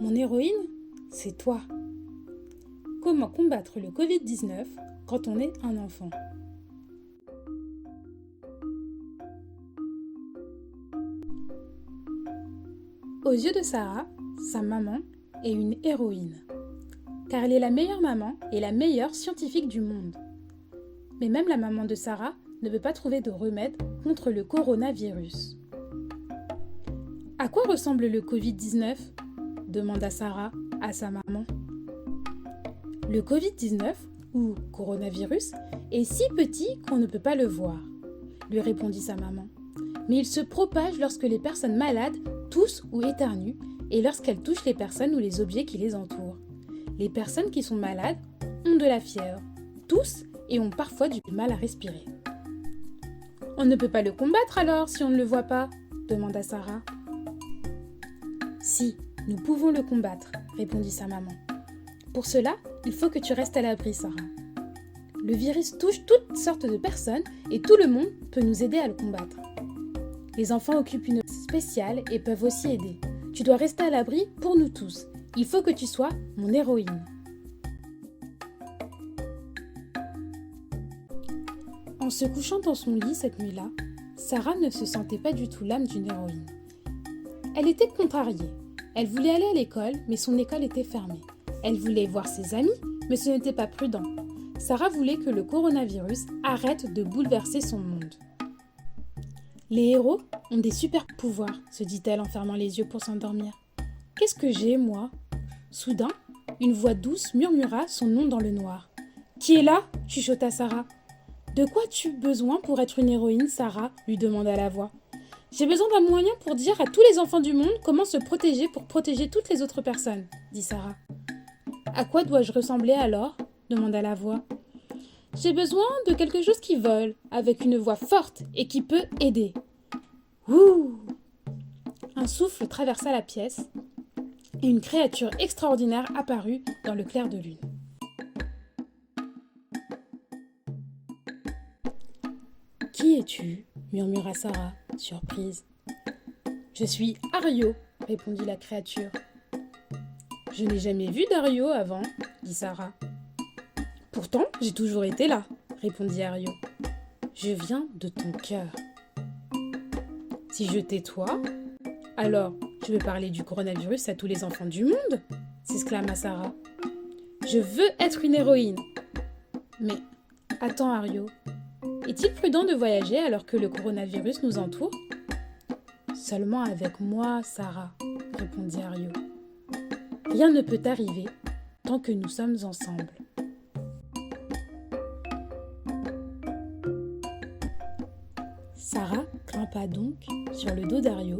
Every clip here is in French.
Mon héroïne, c'est toi. Comment combattre le Covid-19 quand on est un enfant? Aux yeux de Sarah, sa maman est une héroïne, car elle est la meilleure maman et la meilleure scientifique du monde. Mais même la maman de Sarah ne peut pas trouver de remède contre le coronavirus. À quoi ressemble le Covid-19? Demanda Sarah à sa maman. Le Covid-19, ou coronavirus, est si petit qu'on ne peut pas le voir, lui répondit sa maman. Mais il se propage lorsque les personnes malades toussent ou éternuent et lorsqu'elles touchent les personnes ou les objets qui les entourent. Les personnes qui sont malades ont de la fièvre, toussent et ont parfois du mal à respirer. On ne peut pas le combattre alors si on ne le voit pas? Demanda Sarah. Si, nous pouvons le combattre, répondit sa maman. Pour cela, il faut que tu restes à l'abri, Sarah. Le virus touche toutes sortes de personnes et tout le monde peut nous aider à le combattre. Les enfants occupent une place spéciale et peuvent aussi aider. Tu dois rester à l'abri pour nous tous. Il faut que tu sois mon héroïne. En se couchant dans son lit cette nuit-là, Sarah ne se sentait pas du tout l'âme d'une héroïne. Elle était contrariée. Elle voulait aller à l'école, mais son école était fermée. Elle voulait voir ses amis, mais ce n'était pas prudent. Sarah voulait que le coronavirus arrête de bouleverser son monde. Les héros ont des super pouvoirs, se dit-elle en fermant les yeux pour s'endormir. Qu'est-ce que j'ai, moi? Soudain, une voix douce murmura son nom dans le noir. Qui est là? Chuchota Sarah. De quoi as-tu besoin pour être une héroïne, Sarah? Lui demanda la voix. J'ai besoin d'un moyen pour dire à tous les enfants du monde comment se protéger pour protéger toutes les autres personnes, dit Sarah. À quoi dois-je ressembler alors? Demanda la voix. J'ai besoin de quelque chose qui vole, avec une voix forte et qui peut aider. Ouh! Un souffle traversa la pièce et une créature extraordinaire apparut dans le clair de lune. Qui es-tu? Murmura Sarah, surprise. Je suis Ario, répondit la créature. Je n'ai jamais vu d'Ario avant, dit Sarah. Pourtant, j'ai toujours été là, répondit Ario. Je viens de ton cœur. Si je tais-toi, alors je veux parler du coronavirus à tous les enfants du monde, s'exclama Sarah. Je veux être une héroïne. Mais, attends Ario, est-il prudent de voyager alors que le coronavirus nous entoure? Seulement avec moi, Sarah, répondit Ario. Rien ne peut arriver tant que nous sommes ensemble. Sarah grimpa donc sur le dos d'Ario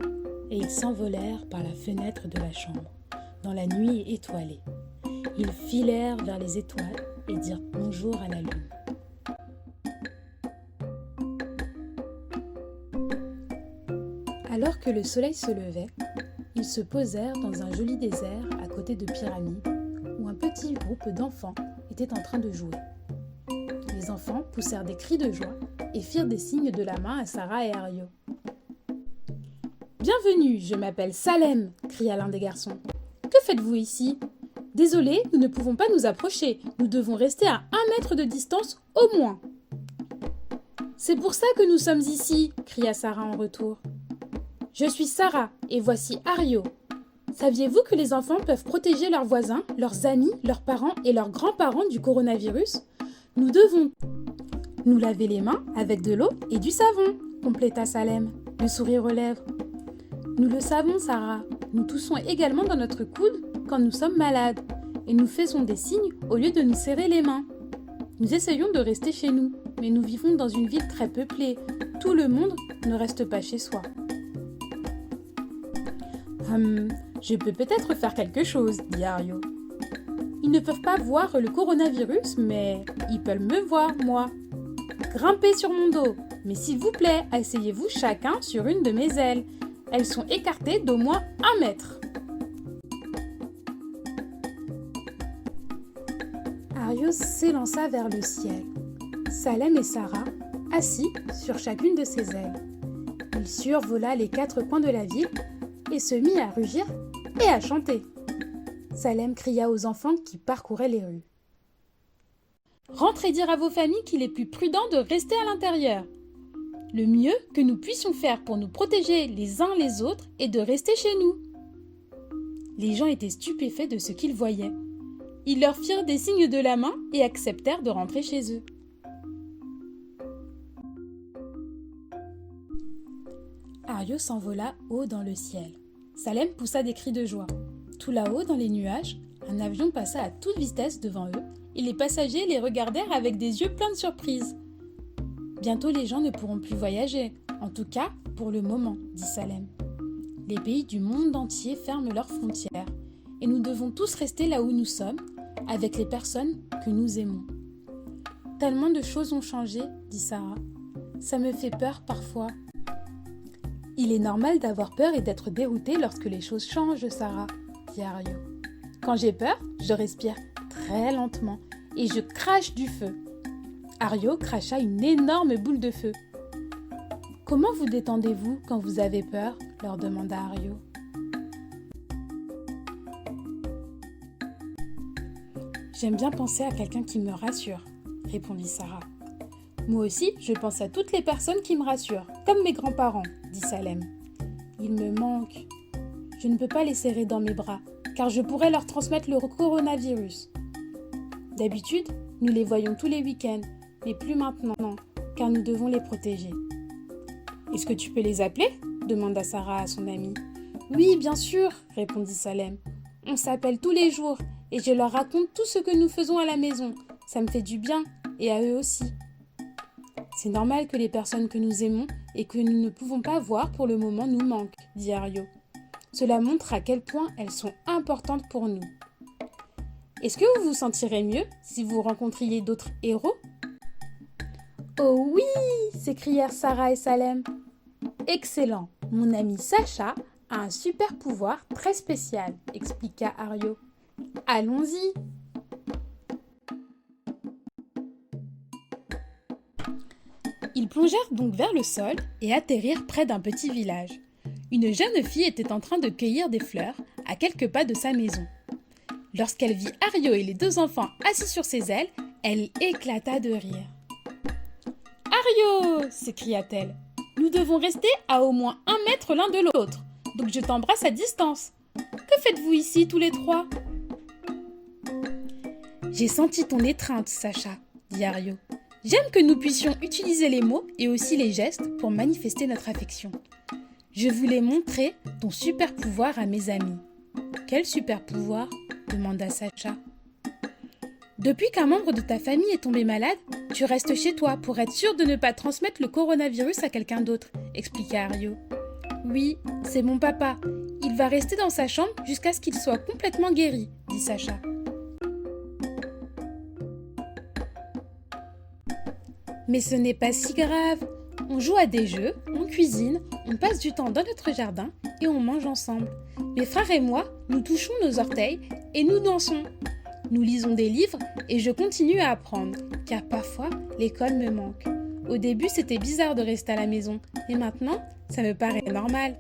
et ils s'envolèrent par la fenêtre de la chambre, dans la nuit étoilée. Ils filèrent vers les étoiles et dirent bonjour à la lune. Alors que le soleil se levait, ils se posèrent dans un joli désert à côté de pyramides où un petit groupe d'enfants était en train de jouer. Les enfants poussèrent des cris de joie et firent des signes de la main à Sarah et Ario. « Bienvenue, je m'appelle Salem !» cria l'un des garçons. « Que faites-vous ici ? Désolé, nous ne pouvons pas nous approcher. Nous devons rester à 1 mètre de distance au moins. »« C'est pour ça que nous sommes ici !» cria Sarah en retour. « Je suis Sarah et voici Ario. Saviez-vous que les enfants peuvent protéger leurs voisins, leurs amis, leurs parents et leurs grands-parents du coronavirus ? Nous devons nous laver les mains avec de l'eau et du savon, compléta Salem, le sourire aux lèvres. Nous le savons, Sarah. Nous toussons également dans notre coude quand nous sommes malades et nous faisons des signes au lieu de nous serrer les mains. Nous essayons de rester chez nous, mais nous vivons dans une ville très peuplée. Tout le monde ne reste pas chez soi. Je peux peut-être faire quelque chose, dit Ario. Ils ne peuvent pas voir le coronavirus, mais ils peuvent me voir, moi. Grimpez sur mon dos, mais s'il vous plaît, asseyez-vous chacun sur une de mes ailes. Elles sont écartées d'au moins 1 mètre. Ario s'élança vers le ciel. Salem et Sarah, assis sur chacune de ses ailes. Il survola les 4 coins de la ville et se mit à rugir et à chanter. Salem cria aux enfants qui parcouraient les rues. Rentrez dire à vos familles qu'il est plus prudent de rester à l'intérieur. Le mieux que nous puissions faire pour nous protéger les uns les autres est de rester chez nous. Les gens étaient stupéfaits de ce qu'ils voyaient. Ils leur firent des signes de la main et acceptèrent de rentrer chez eux. Ario s'envola haut dans le ciel. Salem poussa des cris de joie. Tout là-haut, dans les nuages, un avion passa à toute vitesse devant eux et les passagers les regardèrent avec des yeux pleins de surprise. Bientôt les gens ne pourront plus voyager, en tout cas pour le moment, dit Salem. Les pays du monde entier ferment leurs frontières et nous devons tous rester là où nous sommes, avec les personnes que nous aimons. Tellement de choses ont changé, dit Sarah. Ça me fait peur parfois. Il est normal d'avoir peur et d'être dérouté lorsque les choses changent, Sarah, dit Ario. Quand j'ai peur, je respire très lentement et je crache du feu. Ario cracha une énorme boule de feu. Comment vous détendez-vous quand vous avez peur ? Leur demanda Ario. J'aime bien penser à quelqu'un qui me rassure, répondit Sarah. Moi aussi, je pense à toutes les personnes qui me rassurent, comme mes grands-parents, dit Salem. Ils me manquent. Je ne peux pas les serrer dans mes bras, car je pourrais leur transmettre le coronavirus. D'habitude, nous les voyons tous les week-ends, mais plus maintenant, car nous devons les protéger. Est-ce que tu peux les appeler ? Demanda Sarah à son amie. Oui, bien sûr, répondit Salem. On s'appelle tous les jours et je leur raconte tout ce que nous faisons à la maison. Ça me fait du bien et à eux aussi. C'est normal que les personnes que nous aimons et que nous ne pouvons pas voir pour le moment nous manquent, dit Ario. Cela montre à quel point elles sont importantes pour nous. Est-ce que vous vous sentirez mieux si vous rencontriez d'autres héros ? Oh oui ! S'écrièrent Sarah et Salem. Excellent, mon ami Sacha a un super pouvoir très spécial, expliqua Ario. Allons-y. Ils plongèrent donc vers le sol et atterrirent près d'un petit village. Une jeune fille était en train de cueillir des fleurs à quelques pas de sa maison. Lorsqu'elle vit Ario et les deux enfants assis sur ses ailes, elle éclata de rire. « Ario !» s'écria-t-elle. « Nous devons rester à au moins 1 mètre l'un de l'autre, donc je t'embrasse à distance. Que faites-vous ici tous les trois ?»« J'ai senti ton étreinte, Sacha, » dit Ario. « J'aime que nous puissions utiliser les mots et aussi les gestes pour manifester notre affection. Je voulais montrer ton super pouvoir à mes amis. »« Quel super pouvoir ?» demanda Sacha. « Depuis qu'un membre de ta famille est tombé malade, tu restes chez toi pour être sûr de ne pas transmettre le coronavirus à quelqu'un d'autre, expliqua Ario. « Oui, c'est mon papa. Il va rester dans sa chambre jusqu'à ce qu'il soit complètement guéri, dit Sacha. Mais ce n'est pas si grave. On joue à des jeux, on cuisine, on passe du temps dans notre jardin et on mange ensemble. Mes frères et moi, nous touchons nos orteils et nous dansons. Nous lisons des livres et je continue à apprendre, car parfois l'école me manque. Au début, c'était bizarre de rester à la maison, mais maintenant, ça me paraît normal.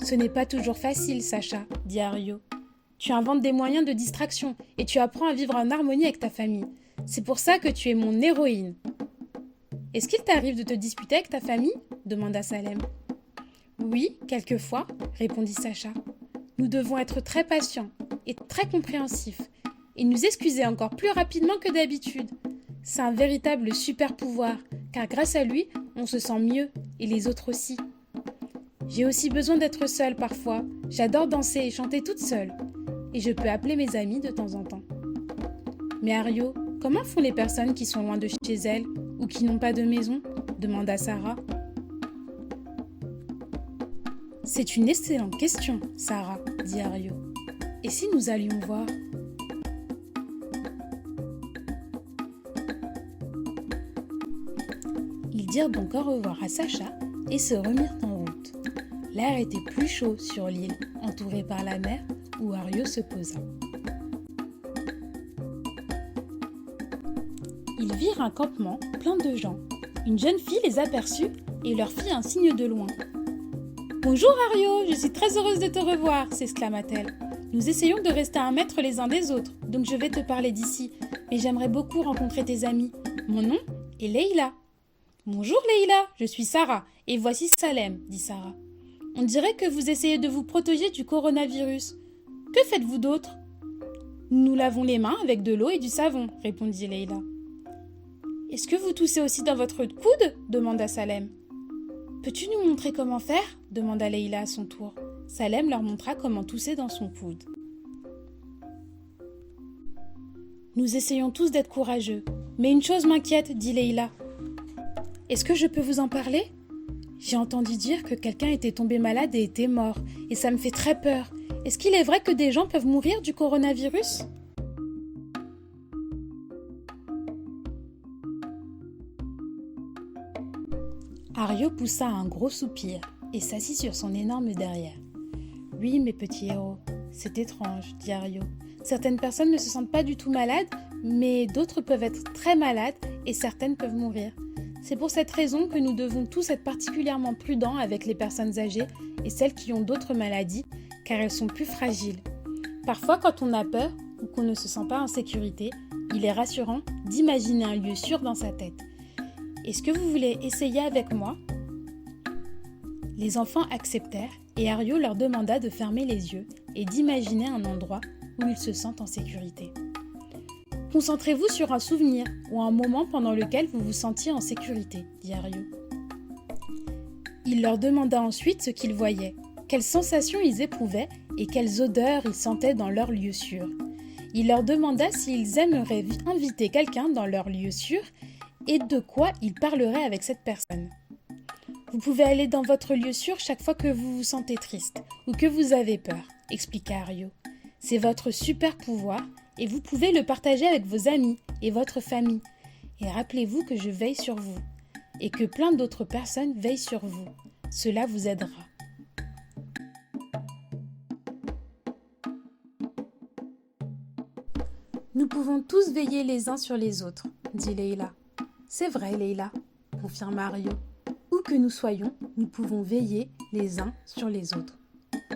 Ce n'est pas toujours facile, Sacha, dit Ario. Tu inventes des moyens de distraction et tu apprends à vivre en harmonie avec ta famille. C'est pour ça que tu es mon héroïne. Est-ce qu'il t'arrive de te disputer avec ta famille ? Demanda Salem. Oui, quelquefois, répondit Sacha. Nous devons être très patients et très compréhensifs et nous excuser encore plus rapidement que d'habitude. C'est un véritable super pouvoir, car grâce à lui, on se sent mieux et les autres aussi. J'ai aussi besoin d'être seule parfois. J'adore danser et chanter toute seule. Et je peux appeler mes amis de temps en temps. Mais Ario, comment font les personnes qui sont loin de chez elles ou qui n'ont pas de maison ? Demanda Sarah. C'est une excellente question, Sarah, dit Ario. Et si nous allions voir ? Ils dirent donc au revoir à Sacha et se remirent en route. L'air était plus chaud sur l'île, entourée par la mer, où Ario se posa. Ils virent un campement plein de gens. Une jeune fille les aperçut et leur fit un signe de loin. Bonjour Ario, je suis très heureuse de te revoir, s'exclama-t-elle. Nous essayons de rester à 1 mètre les uns des autres, donc je vais te parler d'ici, mais j'aimerais beaucoup rencontrer tes amis. Mon nom est Leïla. Bonjour Leïla, je suis Sarah, et voici Salem, dit Sarah. On dirait que vous essayez de vous protéger du coronavirus. Que faites-vous d'autre? Nous lavons les mains avec de l'eau et du savon, répondit Leïla. Est-ce que vous toussez aussi dans votre coude? Demanda Salem. Peux-tu nous montrer comment faire? Demanda Leïla à son tour. Salem leur montra comment tousser dans son coude. Nous essayons tous d'être courageux, mais une chose m'inquiète, dit Leïla. Est-ce que je peux vous en parler? J'ai entendu dire que quelqu'un était tombé malade et était mort, et ça me fait très peur. Est-ce qu'il est vrai que des gens peuvent mourir du coronavirus? Ario poussa un gros soupir et s'assit sur son énorme derrière. « Oui, mes petits héros, c'est étrange, dit Ario. Certaines personnes ne se sentent pas du tout malades, mais d'autres peuvent être très malades et certaines peuvent mourir. C'est pour cette raison que nous devons tous être particulièrement prudents avec les personnes âgées et celles qui ont d'autres maladies, car elles sont plus fragiles. Parfois, quand on a peur ou qu'on ne se sent pas en sécurité, il est rassurant d'imaginer un lieu sûr dans sa tête. Est-ce que vous voulez essayer avec moi? Les enfants acceptèrent et Ario leur demanda de fermer les yeux et d'imaginer un endroit où ils se sentent en sécurité. Concentrez-vous sur un souvenir ou un moment pendant lequel vous vous sentiez en sécurité, dit Ario. Il leur demanda ensuite ce qu'ils voyaient, quelles sensations ils éprouvaient et quelles odeurs ils sentaient dans leur lieu sûr. Il leur demanda s'ils aimeraient inviter quelqu'un dans leur lieu sûr et de quoi ils parleraient avec cette personne. Vous pouvez aller dans votre lieu sûr chaque fois que vous vous sentez triste ou que vous avez peur, expliqua Ario. C'est votre super pouvoir et vous pouvez le partager avec vos amis et votre famille. Et rappelez-vous que je veille sur vous et que plein d'autres personnes veillent sur vous. Cela vous aidera. Nous pouvons tous veiller les uns sur les autres, dit Leïla. C'est vrai, Leïla, confirma Ario. Où que nous soyons, nous pouvons veiller les uns sur les autres.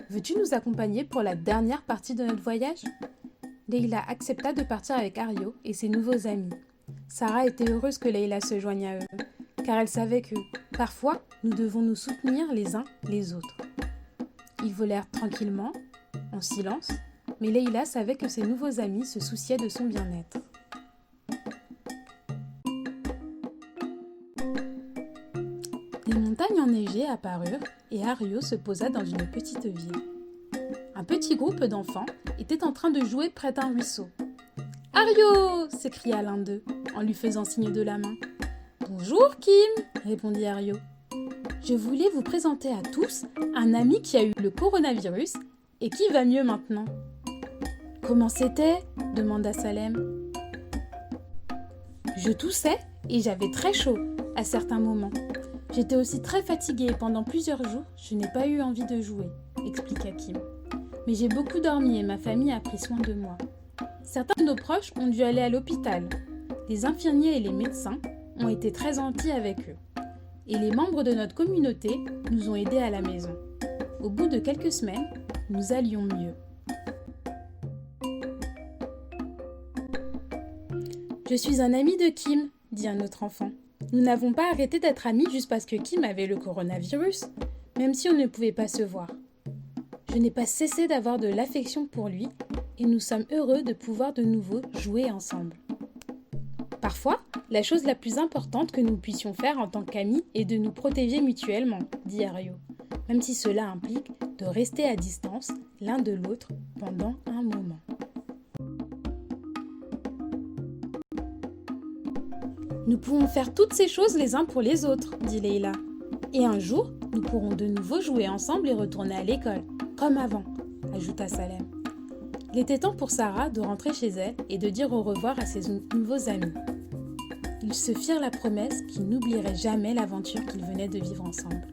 Veux-tu nous accompagner pour la dernière partie de notre voyage? Leïla accepta de partir avec Ario et ses nouveaux amis. Sarah était heureuse que Leïla se joigne à eux, car elle savait que, parfois, nous devons nous soutenir les uns les autres. Ils volèrent tranquillement, en silence, mais Leïla savait que ses nouveaux amis se souciaient de son bien-être. Les montagnes enneigées apparurent et Ario se posa dans une petite ville. Un petit groupe d'enfants était en train de jouer près d'un ruisseau. « Ario !» s'écria l'un d'eux en lui faisant signe de la main. « Bonjour Kim !» répondit Ario. « Je voulais vous présenter à tous un ami qui a eu le coronavirus et qui va mieux maintenant. »« Comment c'était ?» demanda Salem. « Je toussais et j'avais très chaud à certains moments. J'étais aussi très fatiguée et pendant plusieurs jours, je n'ai pas eu envie de jouer, expliqua Kim. Mais j'ai beaucoup dormi et ma famille a pris soin de moi. Certains de nos proches ont dû aller à l'hôpital. Les infirmiers et les médecins ont été très gentils avec eux. Et les membres de notre communauté nous ont aidés à la maison. Au bout de quelques semaines, nous allions mieux. Je suis un ami de Kim, dit un autre enfant. Nous n'avons pas arrêté d'être amis juste parce que Kim avait le coronavirus, même si on ne pouvait pas se voir. Je n'ai pas cessé d'avoir de l'affection pour lui et nous sommes heureux de pouvoir de nouveau jouer ensemble. Parfois, la chose la plus importante que nous puissions faire en tant qu'amis est de nous protéger mutuellement, dit Ario, même si cela implique de rester à distance l'un de l'autre pendant un moment. Nous pouvons faire toutes ces choses les uns pour les autres, dit Leïla. Et un jour, nous pourrons de nouveau jouer ensemble et retourner à l'école, comme avant, ajouta Salem. Il était temps pour Sarah de rentrer chez elle et de dire au revoir à ses nouveaux amis. Ils se firent la promesse qu'ils n'oublieraient jamais l'aventure qu'ils venaient de vivre ensemble.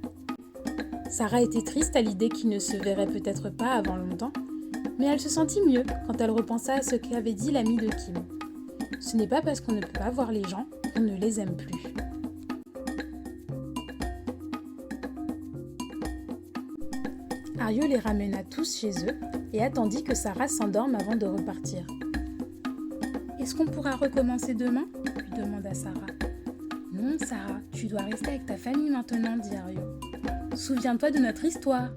Sarah était triste à l'idée qu'ils ne se verraient peut-être pas avant longtemps, mais elle se sentit mieux quand elle repensa à ce qu'avait dit l'ami de Kim. Ce n'est pas parce qu'on ne peut pas voir les gens qu'on ne les aime plus. Ario les ramena tous chez eux et attendit que Sarah s'endorme avant de repartir. « Est-ce qu'on pourra recommencer demain ?» lui demanda Sarah. « Non, Sarah, tu dois rester avec ta famille maintenant, dit Ario. Souviens-toi de notre histoire.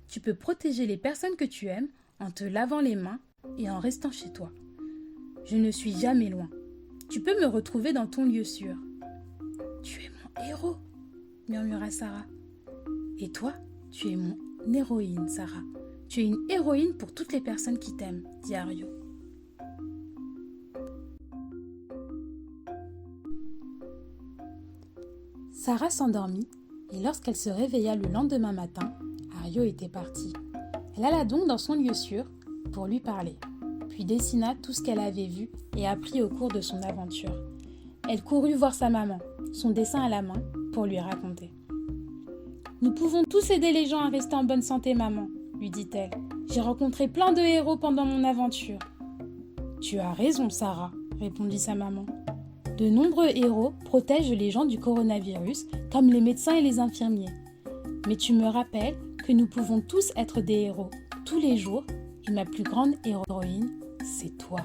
Tu peux protéger les personnes que tu aimes en te lavant les mains et en restant chez toi. Je ne suis jamais loin. Tu peux me retrouver dans ton lieu sûr. »« Tu es mon héros, » murmura Sarah. « Et toi, tu es mon héroïne, Sarah. Tu es une héroïne pour toutes les personnes qui t'aiment, » dit Ario. Sarah s'endormit et lorsqu'elle se réveilla le lendemain matin, Ario était parti. Elle alla donc dans son lieu sûr pour lui parler, puis dessina tout ce qu'elle avait vu et appris au cours de son aventure. Elle courut voir sa maman, son dessin à la main, pour lui raconter. « Nous pouvons tous aider les gens à rester en bonne santé, maman, » lui dit-elle. « J'ai rencontré plein de héros pendant mon aventure. »« Tu as raison, Sarah, » répondit sa maman. « De nombreux héros protègent les gens du coronavirus, comme les médecins et les infirmiers. Mais tu me rappelles que nous pouvons tous être des héros, tous les jours, et ma plus grande héroïne, c'est toi. »